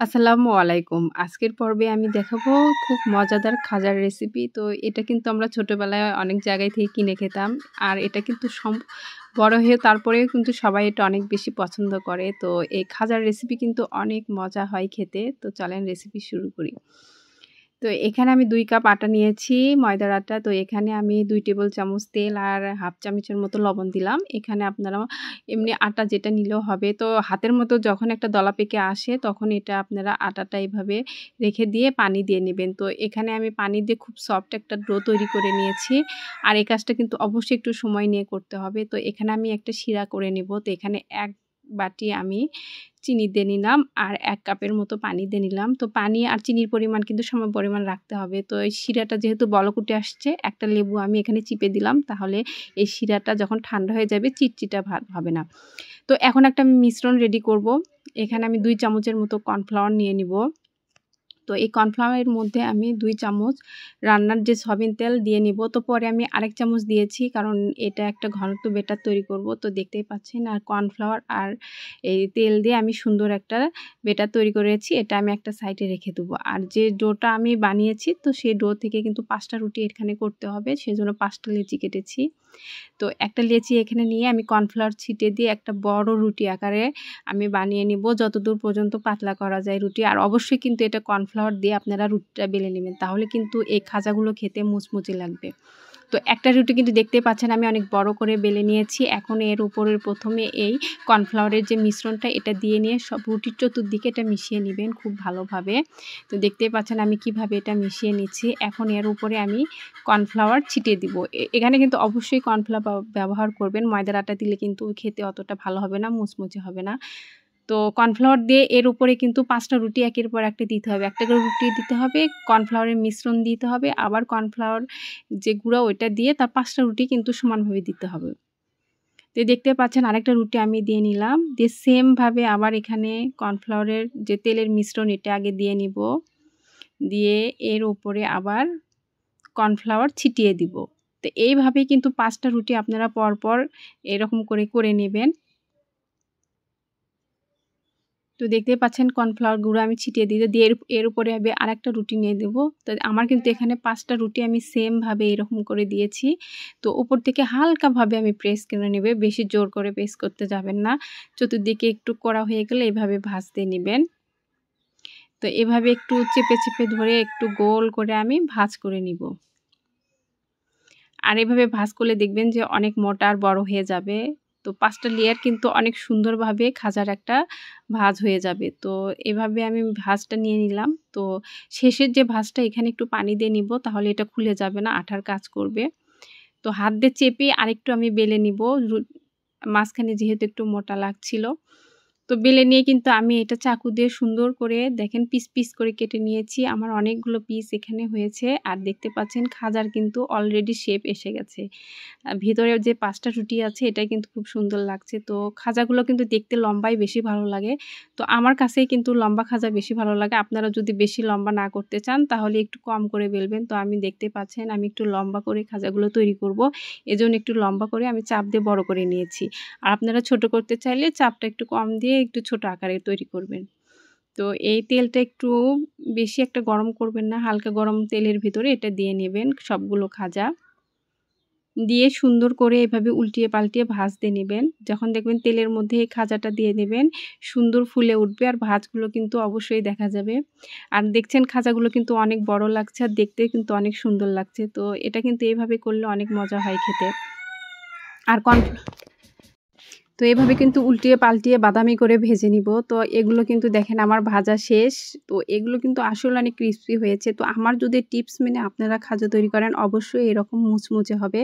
আসসালামু আলাইকুম। আজকের পর্বে আমি দেখাবো খুব মজাদার খাজার রেসিপি। তো এটা কিন্তু আমরা ছোটোবেলায় অনেক জায়গায় থেকে কিনে খেতাম। আর এটা কিন্তু বড় হয়ে তারপরেও কিন্তু সবাই এটা অনেক বেশি পছন্দ করে। তো এই খাজার রেসিপি কিন্তু অনেক মজা হয় খেতে। তো চলেন রেসিপি শুরু করি। তো এখানে আমি ২ কাপ আটা নিয়েছি, ময়দার আটা। তো এখানে আমি ২ টেবিল চামচ তেল আর হাফ চামচের মতো লবণ দিলাম। এখানে আপনারা এমনি আটা যেটা নিলেও হবে। তো হাতের মতো যখন একটা দলা পেকে আসে তখন এটা আপনারা আটাটা এভাবে রেখে দিয়ে পানি দিয়ে নেবেন। তো এখানে আমি পানি দিয়ে খুব সফট একটা ডো তৈরি করে নিয়েছি। আর এই কাজটা কিন্তু অবশ্যই একটু সময় নিয়ে করতে হবে। তো এখানে আমি একটা শিরা করে নেব। তো এখানে ১ বাটি আমি চিনি দিয়ে নিলাম আর ১ কাপের মতো পানি দিয়ে নিলাম। তো পানি আর চিনির পরিমাণ কিন্তু সমপরিমাণ রাখতে হবে। তো এই শিরাটা যেহেতু বলক উঠে আসছে, একটা লেবু আমি এখানে চিপে দিলাম। তাহলে এই শিরাটা যখন ঠান্ডা হয়ে যাবে চিটচিটা ভাব হবে না। তো এখন একটা আমি মিশ্রণ রেডি করব। এখানে আমি ২ চামচের মতো কর্নফ্লাওয়ার নিয়ে নিব। তো এই কর্নফ্লাওয়ারের মধ্যে আমি ২ চামচ রান্নার যে সয়াবিন তেল দিয়ে নিব। তো পরে আমি আরেক চামচ দিয়েছি, কারণ এটা একটা ঘনত্ব ব্যাটার তৈরি করব। তো দেখতেই পাচ্ছেন। আর কর্নফ্লাওয়ার আর এই তেল দিয়ে আমি সুন্দর একটা ব্যাটার তৈরি করেছি। এটা আমি একটা সাইডে রেখে দেবো। আর যে ডোটা আমি বানিয়েছি, তো সেই ডো থেকে কিন্তু ৫টা রুটি এখানে করতে হবে। সেজন্য ৫টা লেচি কেটেছি। তো একটা লেচি এখানে নিয়ে আমি কর্নফ্লাওয়ার ছিটিয়ে দিয়ে একটা বড় রুটি আকারে আমি বানিয়ে নিব, যতদূর পর্যন্ত পাতলা করা যায় রুটি। আর অবশ্যই কিন্তু এটা কর্নফ্লাওয়ার দিয়ে আপনারা রুটিটা বেলে নেবেন, তাহলে কিন্তু এই খাজাগুলো খেতে মুচমুচে লাগবে। তো একটা রুটি কিন্তু দেখতেই পাচ্ছেন আমি অনেক বড় করে বেলে নিয়েছি। এখন এর উপরের প্রথমে এই কর্নফ্লাওয়ারের যে মিশ্রণটা এটা দিয়ে নিয়ে সব রুটির চতুর্দিকে এটা মিশিয়ে নেবেন খুব ভালোভাবে। তো দেখতেই পাচ্ছেন আমি কিভাবে এটা মিশিয়ে নিচ্ছি। এখন এর উপরে আমি কর্নফ্লাওয়ার ছিটিয়ে দিব। এখানে কিন্তু অবশ্যই কর্নফ্লাওয়ার ব্যবহার করবেন। ময়দার আটা দিলে কিন্তু খেতে অতটা ভালো হবে না, মুচমুচে হবে না। তো কর্নফ্লাওয়ার দিয়ে এর উপরে কিন্তু ৫টা রুটি একের পর একটা দিতে হবে। একটা করে রুটি দিতে হবে, কর্নফ্লাওয়ারের মিশ্রণ দিতে হবে, আবার কর্নফ্লাওয়ার যে গুঁড়া ওইটা দিয়ে তার ৫টা রুটি কিন্তু সমানভাবে দিতে হবে। তো দেখতে পাচ্ছেন আরেকটা রুটি আমি দিয়ে নিলাম। দিয়ে সেমভাবে আবার এখানে কর্নফ্লাওয়ারের যে তেলের মিশ্রণ এটা আগে দিয়ে নিব। দিয়ে এর উপরে আবার কর্নফ্লাওয়ার ছিটিয়ে দিব। তো এইভাবেই কিন্তু ৫টা রুটি আপনারা পরপর এরকম করে নেবেন। তো দেখতেই পাচ্ছেন কর্নফ্লাওয়ার গুঁড়ো আমি ছিটিয়ে দিয়ে এর উপরে আমি আরেকটা রুটি নিয়ে দেব। তো আমার কিন্তু এখানে ৫টা রুটি আমি সেমভাবে এরকম করে দিয়েছি। তো উপর থেকে হালকাভাবে আমি প্রেস করে নেব, বেশি জোর করে প্রেস করতে যাবেন না। চতুর্দিকে একটু কড়া হয়ে গেলে এভাবে ভাজতে নেবেন। তো এভাবে একটু চেপে ধরে একটু গোল করে আমি ভাজ করে নিব। আর এভাবে ভাজ করলে দেখবেন যে অনেক মোটা আর বড় হয়ে যাবে। তো ৫টা লেয়ার কিন্তু অনেক সুন্দরভাবে খাজার একটা ভাজ হয়ে যাবে। তো এভাবে আমি ভাজটা নিয়ে নিলাম। তো শেষের যে ভাজটা এখানে একটু পানি দিয়ে নিব, তাহলে এটা খুলে যাবে না, আঠার কাজ করবে। তো হাত দিয়ে চেপে আরেকটু আমি বেলে নিব। মাঝখানে যেহেতু একটু মোটা লাগছিল। তো বেলে নিয়ে কিন্তু আমি এটা চাকু দিয়ে সুন্দর করে দেখেন পিস করে কেটে নিয়েছি। আমার অনেকগুলো পিস এখানে হয়েছে। আর দেখতে পাচ্ছেন খাজার কিন্তু অলরেডি শেপ এসে গেছে। ভিতরে যে ৫টা রুটি আছে এটা কিন্তু খুব সুন্দর লাগছে। তো খাজাগুলো কিন্তু দেখতে লম্বাই বেশি ভালো লাগে। তো আমার কাছেই কিন্তু লম্বা খাজা বেশি ভালো লাগে। আপনারা যদি বেশি লম্বা না করতে চান তাহলে একটু কম করে বেলবেন। তো আমি দেখতে পাচ্ছেন আমি একটু লম্বা করে খাজাগুলো তৈরি করব। এজন্য একটু লম্বা করে আমি চাপ দিয়ে বড় করে নিয়েছি। আর আপনারা ছোট করতে চাইলে চাপটা একটু কম দিয়ে একটু ছোট আকারে তৈরি করবেন। তো এই তেলটা একটু বেশি একটা গরম করবেন না, হালকা গরম তেলের ভিতরে এটা দিয়ে নেবেন সবগুলো খাজা। দিয়ে সুন্দর করে এভাবে উল্টিয়ে পাল্টিয়ে ভাজতে নেবেন। যখন দেখবেন তেলের মধ্যে এই খাজাটা দিয়ে দেবেন, সুন্দর ফুলে উঠবে আর ভাঁজগুলো কিন্তু অবশ্যই দেখা যাবে। আর দেখছেন খাজাগুলো কিন্তু অনেক বড় লাগছে আর দেখতেও কিন্তু অনেক সুন্দর লাগছে। তো এটা কিন্তু এভাবে করলে অনেক মজা হয় খেতে। আর তো এভাবে কিন্তু উল্টিয়ে পাল্টিয়ে বাদামি করে ভেজে নিব। তো এগুলো কিন্তু দেখেন আমার ভাজা শেষ। তো এগুলো কিন্তু আসলে অনেক ক্রিস্পি হয়েছে। তো আমার যদি টিপস মেনে আপনারা খাজা তৈরি করেন অবশ্যই এরকম মুচমুচে হবে।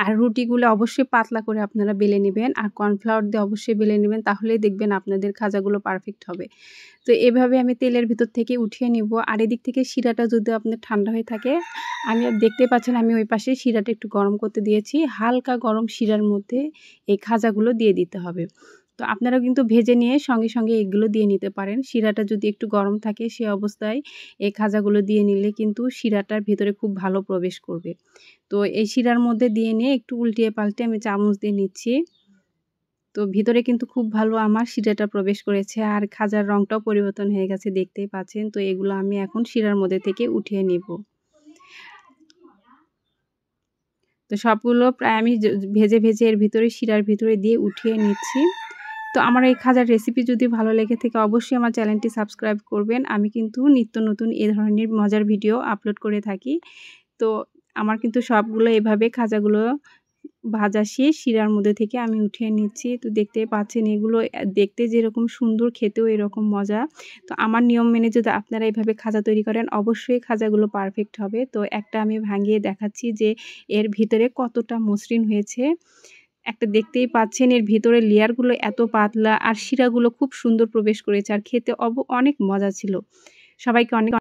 আর রুটিগুলো অবশ্যই পাতলা করে আপনারা বেলে নেবেন আর কর্নফ্লাওয়ার দিয়ে অবশ্যই বেলে নেবেন, তাহলেই দেখবেন আপনাদের খাজাগুলো পারফেক্ট হবে। তো এভাবে আমি তেলের ভিতর থেকে উঠিয়ে নিব। আর এদিক থেকে শিরাটা যদি আপনার ঠান্ডা হয়ে থাকে, আমি দেখতে পাচ্ছেন আমি ওই পাশে শিরাটা একটু গরম করতে দিয়েছি। হালকা গরম শিরার মধ্যে এই খাজাগুলো দিয়ে দিতে হবে। তো আপনারা কিন্তু ভেজে নিয়ে সঙ্গে এগুলো দিয়ে নিতে পারেন। শিরাটা যদি একটু গরম থাকে সে অবস্থায় এই খাজাগুলো দিয়ে নিলে কিন্তু শিরাটার ভেতরে খুব ভালো প্রবেশ করবে। তো এই শিরার মধ্যে দিয়ে নিয়ে একটু উল্টিয়ে পাল্টে আমি চামচ দিয়ে নিচ্ছি। তো ভিতরে কিন্তু খুব ভালো আমার শিরাটা প্রবেশ করেছে আর খাজার রংটাও পরিবর্তন হয়ে গেছে, দেখতেই পাচ্ছেন। তো এগুলো আমি এখন শিরার মধ্যে থেকে উঠিয়ে নিব। তো সবগুলো প্রায় আমি ভেজে ভেজে এর ভিতরে শিরার ভিতরে দিয়ে উঠিয়ে নিচ্ছি। তো আমার এই খাজার রেসিপি যদি ভালো লেগে থাকে অবশ্যই আমার চ্যানেলটি সাবস্ক্রাইব করবেন। আমি কিন্তু নিত্য নতুন এ ধরনের মজার ভিডিও আপলোড করে থাকি। তো আমার কিন্তু সবগুলো এভাবে খাজাগুলো ভাজা শেষ, শিরার মধ্যে থেকে আমি উঠিয়ে নিচ্ছি। তো দেখতেই পাচ্ছেন এগুলো দেখতে যেরকম সুন্দর, খেতেও এরকম মজা। তো আমার নিয়ম মেনে যদি আপনারা এভাবে খাজা তৈরি করেন অবশ্যই খাজাগুলো পারফেক্ট হবে। তো একটা আমি ভাঙিয়ে দেখাচ্ছি যে এর ভিতরে কতটা মসৃণ হয়েছে। একটা দেখতেই পাচ্ছেন এর ভিতরে লেয়ারগুলো এত পাতলা আর শিরাগুলো খুব সুন্দর প্রবেশ করেছে আর খেতে অনেক মজা ছিল। সবাইকে অনেক